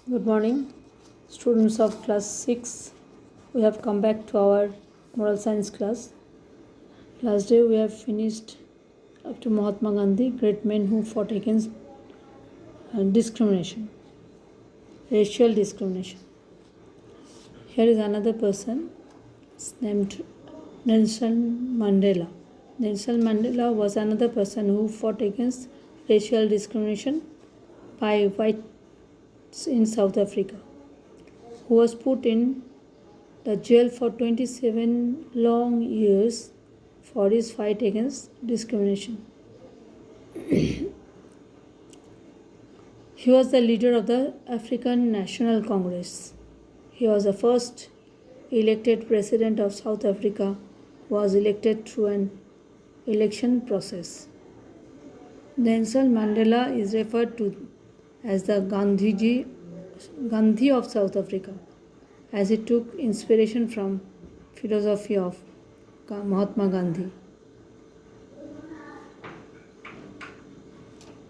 Good morning, students of class 6. We have come back to our moral science class. Last day we have finished up to Mahatma Gandhi, great men who fought against discrimination, racial discrimination. Here is another person named Nelson Mandela. Nelson Mandela was another person who fought against racial discrimination by whites in South Africa, who was put in the jail for 27 long years for his fight against discrimination. He was the leader of the African National Congress. He was the first elected president of South Africa, who was elected through an election process. Nelson Mandela is referred to as the Gandhi of South Africa, as he took inspiration from philosophy of Mahatma Gandhi.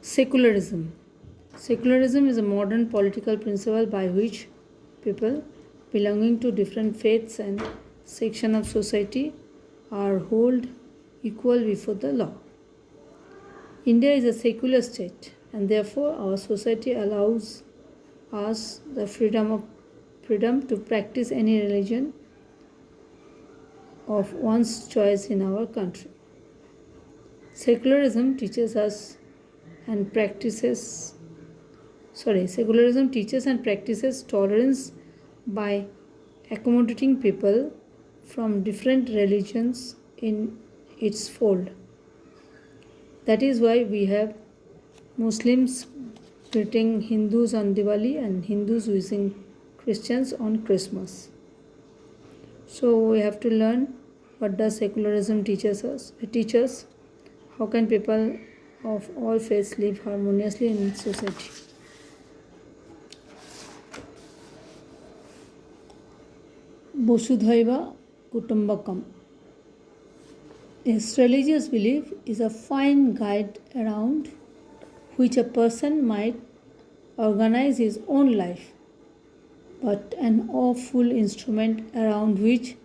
Secularism. Secularism is a modern political principle by which people belonging to different faiths and sections of society are held equal before the law. India is a secular state, and therefore our society allows us the freedom to practice any religion of one's choice in our country. Secularism teaches and practices tolerance by accommodating people from different religions in its fold. That is why we have Muslims greeting Hindus on Diwali and Hindus wishing Christians on Christmas. So we have to learn what does secularism teach us. How can people of all faiths live harmoniously in society. Vasudhaiva Kutumbakam. This religious belief is a fine guide around which a person might organize his own life, but an awful instrument around which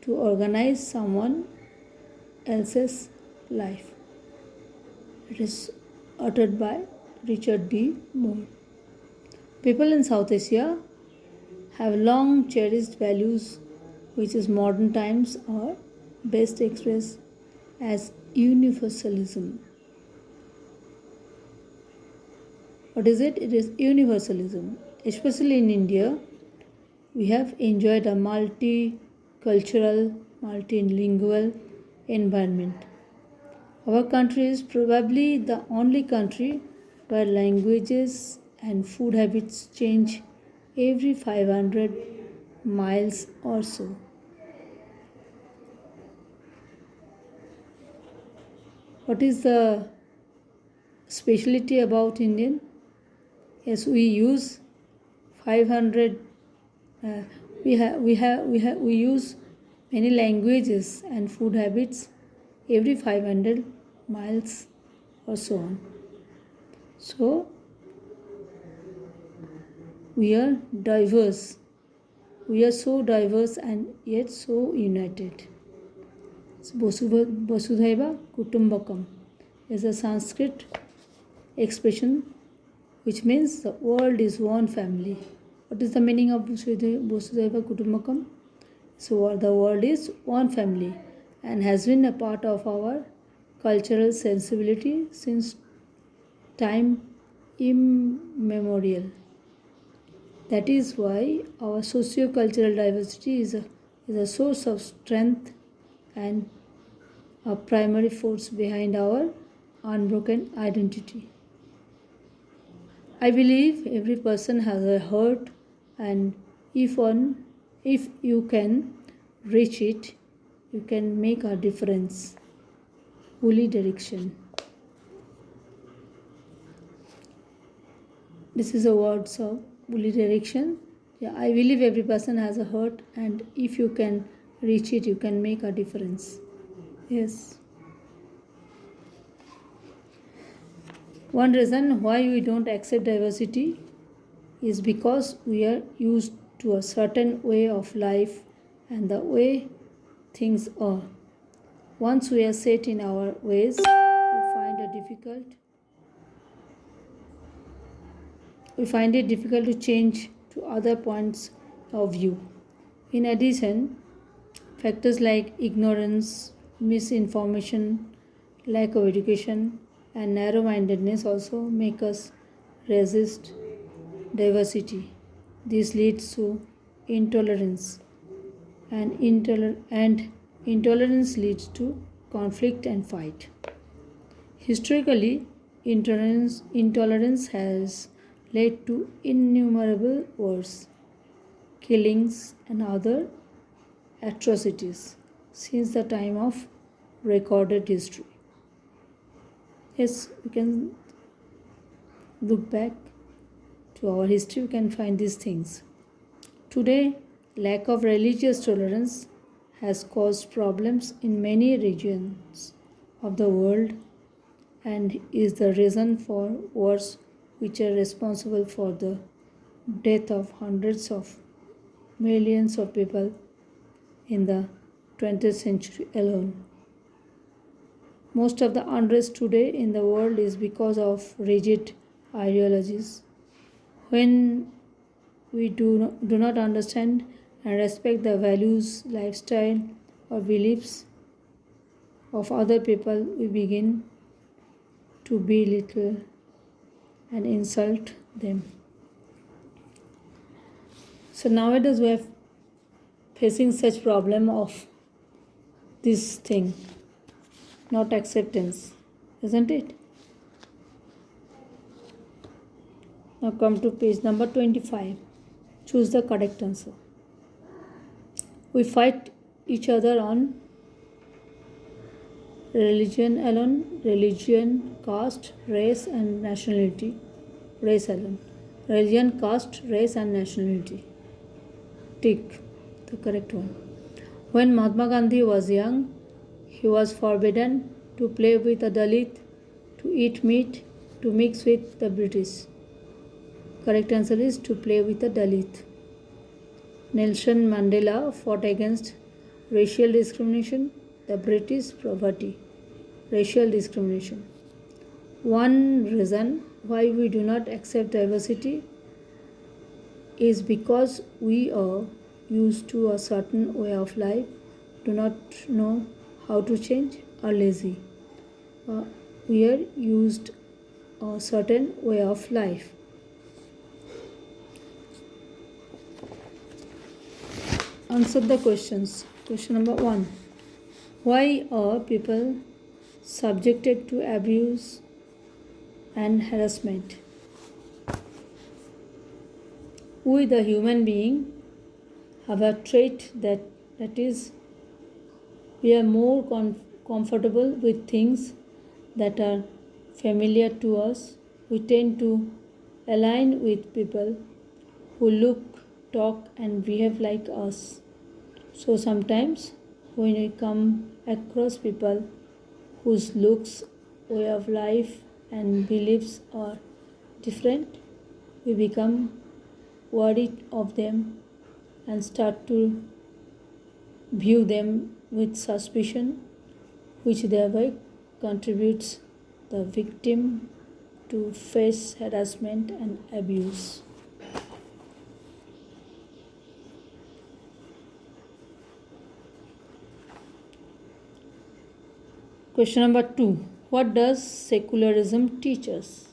to organize someone else's life. It is uttered by Richard D. Moore. People in South Asia have long cherished values which in modern times are best expressed as universalism. What is it? It is universalism. Especially in India, we have enjoyed a multicultural, multilingual environment. Our country is probably the only country where languages and food habits change every 500 miles or so. What is the specialty about Indian? Yes, we use 500. We use many languages and food habits every 500 miles or so on. So we are diverse. We are so diverse and yet so united. Vasudhaiva Kutumbakam is a Sanskrit expression which means the world is one family. What is the meaning of Vasudhaiva Kutumbakam? So the world is one family and has been a part of our cultural sensibility since time immemorial. That is why our socio-cultural diversity is a source of strength and a primary force behind our unbroken identity. I believe every person has a heart, and if you can reach it, you can make a difference. Woolly direction. This is a words of woolly direction. Yeah, I believe every person has a heart, and if you can reach it, you can make a difference. Yes. One reason why we don't accept diversity is because we are used to a certain way of life and the way things are. Once we are set in our ways, we find it difficult to change to other points of view. In addition, factors like ignorance, misinformation, lack of education, and narrow mindedness also make us resist diversity. This leads to intolerance, and intolerance leads to conflict and fight. Historically, intolerance has led to innumerable wars, killings, and other atrocities since the time of recorded history. Yes, we can look back to our history, we can find these things. Today, lack of religious tolerance has caused problems in many regions of the world and is the reason for wars which are responsible for the death of hundreds of millions of people in the 20th century alone. Most of the unrest today in the world is because of rigid ideologies. When we do not understand and respect the values, lifestyle, or beliefs of other people, we begin to belittle and insult them. So nowadays we are facing such problem of this thing, not acceptance, isn't it? Now come to page number 25. Choose the correct answer. We fight each other on religion alone, religion, caste, race and nationality. Race alone. Religion, caste, race and nationality. Tick, the correct one. When Mahatma Gandhi was young, he was forbidden to play with a Dalit, to eat meat, to mix with the British. Correct answer is to play with a Dalit. Nelson Mandela fought against racial discrimination, the British poverty, racial discrimination. One reason why we do not accept diversity is because we are used to a certain way of life, do not know how to change, are lazy. We are used a certain way of life. Answer the questions. Question number 1. Why are people subjected to abuse and harassment? We, the human being, have a trait that is we are more comfortable with things that are familiar to us. We tend to align with people who look, talk and behave like us. So sometimes when we come across people whose looks, way of life and beliefs are different, we become worried of them and start to view them with suspicion, which thereby contributes the victim to face harassment and abuse. Question number 2. What does secularism teach us?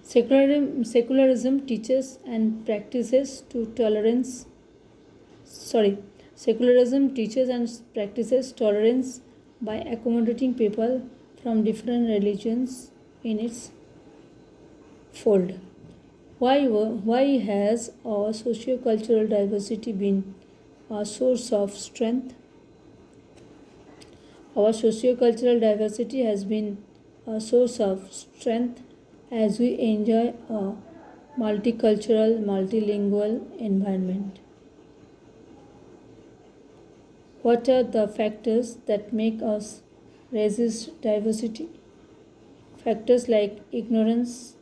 Secularism teaches and practices tolerance by accommodating people from different religions in its fold. Why has our socio-cultural diversity been a source of strength? Our socio-cultural diversity has been a source of strength as we enjoy a multicultural, multilingual environment. What are the factors that make us resist diversity? Factors like ignorance,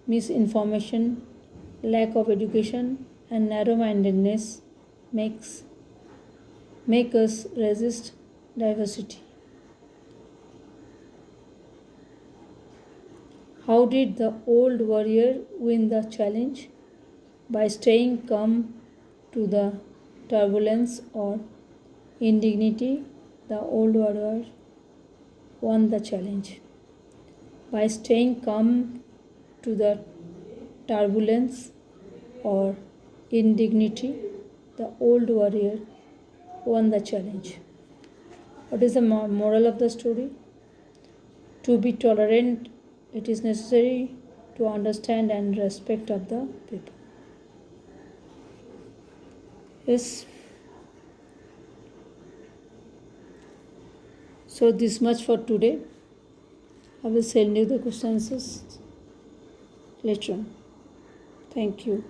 misinformation, lack of education, and narrow-mindedness make us resist diversity. How did the old warrior win the challenge? By staying calm to the turbulence or indignity, the old warrior won the challenge. By staying calm to the turbulence or indignity, the old warrior won the challenge. What is the moral of the story? To be tolerant, it is necessary to understand and respect of the people. Yes. So this much for today. I will send you the question answers later on. Thank you.